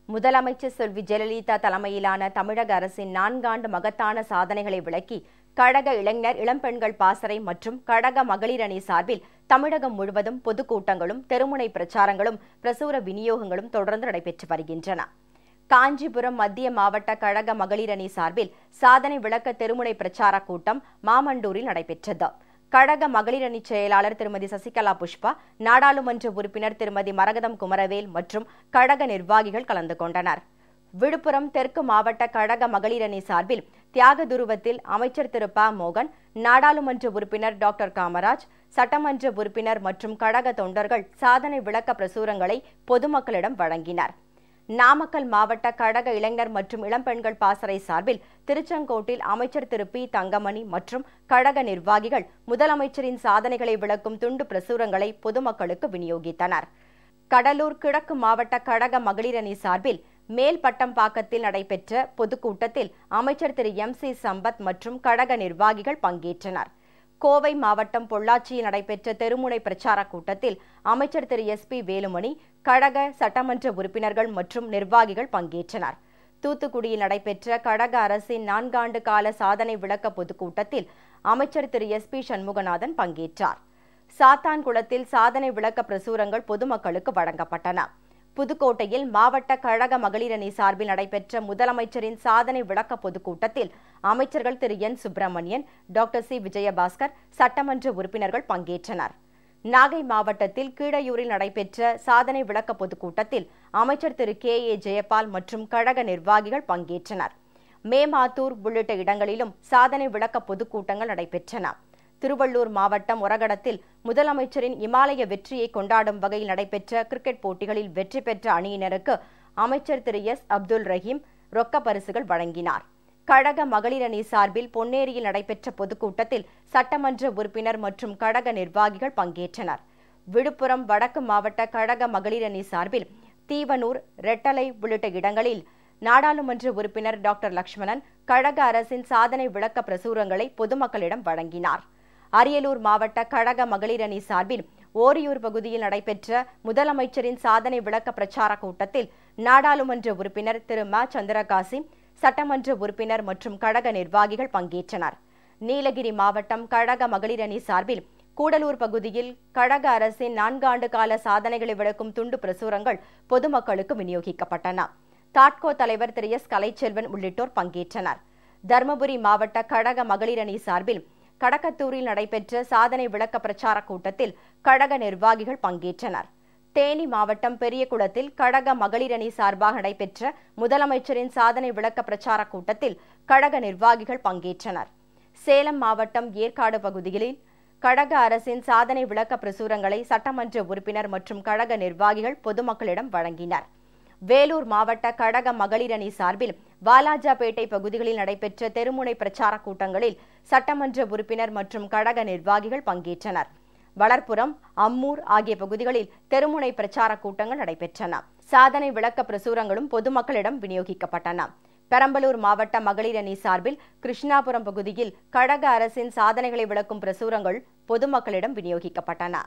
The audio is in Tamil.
முதலமைச்சர் செல்வி ஜெயலலிதா தலைமையிலான தமிழக அரசின் 4 ஆண்டு மகத்தான சாதனைகளை விளக்கி கழக இளைஞர் இளம்பெண்கள் பாசறை மற்றும் கழக மகளிர் அணி சார்பில் தமிழகம் முழுவதும் பொதுக்கூட்டங்களும் தெருமுனை பிரச்சாரங்களும் பிரசுர விநியோகங்களும் தொடர்ந்து நடைபெற்று வருகின்றன. காஞ்சிபுரம் மத்திய மாவட்ட கழக மகளிர் அணி சார்பில் சாதனை விளக்க தெருமுனை பிரச்சார கூட்டம் மாமண்டூரில் நடைபெற்றது. கழக மகளிர் அணி செயலாளர் திருமதி சசிகலா புஷ்பா, நாடாளுமன்ற உறுப்பினர் திருமதி மரகதம் குமரவேல் மற்றும் கழக நிர்வாகிகள் கலந்து கொண்டனர். விழுப்புரம் தெற்கு மாவட்ட கழக மகளிர் அணி சார்பில் தியாக துருவத்தில் அமைச்சர் திரு ப மோகன், நாடாளுமன்ற உறுப்பினர் டாக்டர் காமராஜ், சட்டமன்ற உறுப்பினர் மற்றும் கழக தொண்டர்கள் சாதனை விளக்க பிரசுரங்களை பொதுமக்களிடம் வழங்கினர். நாமக்கல் மாவட்ட கழக இளைஞர் மற்றும் இளம்பெண்கள் பாசறை சார்பில் திருச்செங்கோட்டில் அமைச்சர் திரு பி தங்கமணி மற்றும் கழக நிர்வாகிகள் முதலமைச்சரின் சாதனைகளை விளக்கும் துண்டு பிரசுரங்களை பொதுமக்களுக்கு விநியோகித்தனர். கடலூர் கிழக்கு மாவட்ட கழக மகளிர் அணி சார்பில் மேல்பட்டம்பாக்கத்தில் நடைபெற்ற பொதுக்கூட்டத்தில் அமைச்சர் திரு எம்.சி. சம்பத் மற்றும் கழக நிர்வாகிகள் பங்கேற்றனர். கோவை மாவட்டம் பொள்ளாச்சியில் நடைபெற்ற தெருமுனை பிரச்சார கூட்டத்தில் அமைச்சர் திரு எஸ்.பி. வேலுமணி, கழக சட்டமன்ற உறுப்பினர்கள் மற்றும் நிர்வாகிகள் பங்கேற்றனர். தூத்துக்குடியில் நடைபெற்ற கழக அரசின் 4 ஆண்டு கால சாதனை விளக்க பொதுக்கூட்டத்தில் அமைச்சர் திரு எஸ்.பி. சண்முகநாதன் பங்கேற்றார். சாத்தான்குளத்தில் சாதனை விளக்க பிரசுரங்கள் பொதுமக்களுக்கு வழங்கப்பட்டன. புதுக்கோட்டையில் மாவட்ட கழக மகளிர் அணி சார்பில் நடைபெற்ற முதலமைச்சரின் சாதனை விளக்க பொதுக்கூட்டத்தில் அமைச்சர்கள் Thiru N. Subramanian, doctor C. Vijayabaskar, சட்டமன்ற உறுப்பினர்கள் பங்கேற்றனர். நாகை மாவட்டத்தில் கீழையூரில் நடைபெற்ற சாதனை விளக்க பொதுக்கூட்டத்தில் அமைச்சர் திரு கே. ஏ. ஜெயபால் மற்றும் கழக நிர்வாகிகள் பங்கேற்றனர். மேமாத்தூர் உள்ளிட்ட இடங்களிலும் சாதனை விளக்க பொதுக்கூட்டங்கள் நடைபெற்றன. திருவள்ளூர் மாவட்டம் ஒரகடத்தில் முதலமைச்சரின் இமாலய வெற்றியை கொண்டாடும் வகையில் நடைபெற்ற கிரிக்கெட் போட்டிகளில் வெற்றி பெற்ற அணியினருக்கு அமைச்சர் திரு எஸ். அப்துல் ரஹீம் ரொக்க பரிசுகள் வழங்கினார். கழக மகளிர் அணி சார்பில் பொன்னேரியில் நடைபெற்ற பொதுக்கூட்டத்தில் சட்டமன்ற உறுப்பினர் மற்றும் கழக நிர்வாகிகள் பங்கேற்றனர். விழுப்புரம் வடக்கு மாவட்ட கழக மகளிர் அணி சார்பில் தீவனூர், ரெட்டலை உள்ளிட்ட இடங்களில் நாடாளுமன்ற உறுப்பினர் டாக்டர் லட்சுமணன் கழக அரசின் சாதனை விளக்க பிரசுரங்களை பொதுமக்களிடம் வழங்கினார். அரியலூர் மாவட்ட கழக மகளிர் அணி சார்பில் ஓரியூர் பகுதியில் நடைபெற்ற முதலமைச்சரின் சாதனை விளக்க பிரச்சார கூட்டத்தில் நாடாளுமன்ற உறுப்பினர் திரு ம. சந்திரகாசி, சட்டமன்ற உறுப்பினர் மற்றும் கழக நிர்வாகிகள் பங்கேற்றனர். நீலகிரி மாவட்டம் கழக மகளிர் அணி சார்பில் கூடலூர் பகுதியில் கழக அரசின் 4 ஆண்டு கால சாதனைகளை விளக்கும் துண்டு பிரசுரங்கள் பொதுமக்களுக்கு விநியோகிக்கப்பட்டன. தாட்கோ தலைவர் திரு எஸ். கலைச்செல்வன் உள்ளிட்டோர் பங்கேற்றனர். தருமபுரி மாவட்ட கழக மகளிர் அணி சார்பில் கடக்கத்தூரில் நடைபெற்ற சாதனை விளக்க பிரச்சார கூட்டத்தில் கழக நிர்வாகிகள் பங்கேற்றனர். தேனி மாவட்டம் பெரியகுளத்தில் கழக மகளிர் அணி சார்பாக நடைபெற்ற முதலமைச்சரின் சாதனை விளக்க பிரச்சார கூட்டத்தில் கழக நிர்வாகிகள் பங்கேற்றனர். சேலம் மாவட்டம் ஏற்காடு பகுதிகளில் கழக அரசின் சாதனை விளக்க பிரசுரங்களை சட்டமன்ற உறுப்பினர் மற்றும் கழக நிர்வாகிகள் பொதுமக்களிடம் வழங்கினர். வேலூர் மாவட்ட கழக மகளிர் அணி சார்பில் வாலாஜாபேட்டை பகுதிகளில் நடைபெற்ற தெருமுனை பிரச்சார கூட்டங்களில் சட்டமன்ற உறுப்பினர் மற்றும் கழக நிர்வாகிகள் பங்கேற்றனர். வளர்ப்புரம், அம்மூர் ஆகிய பகுதிகளில் தெருமுனை பிரச்சார கூட்டங்கள் நடைபெற்றன. சாதனை விளக்க பிரசுரங்களும் பொதுமக்களிடம் விநியோகிக்கப்பட்டன. பெரம்பலூர் மாவட்ட மகளிர் அணி சார்பில் கிருஷ்ணாபுரம் பகுதியில் கழக அரசின் சாதனைகளை விளக்கும் பிரசுரங்கள் பொதுமக்களிடம் விநியோகிக்கப்பட்டன.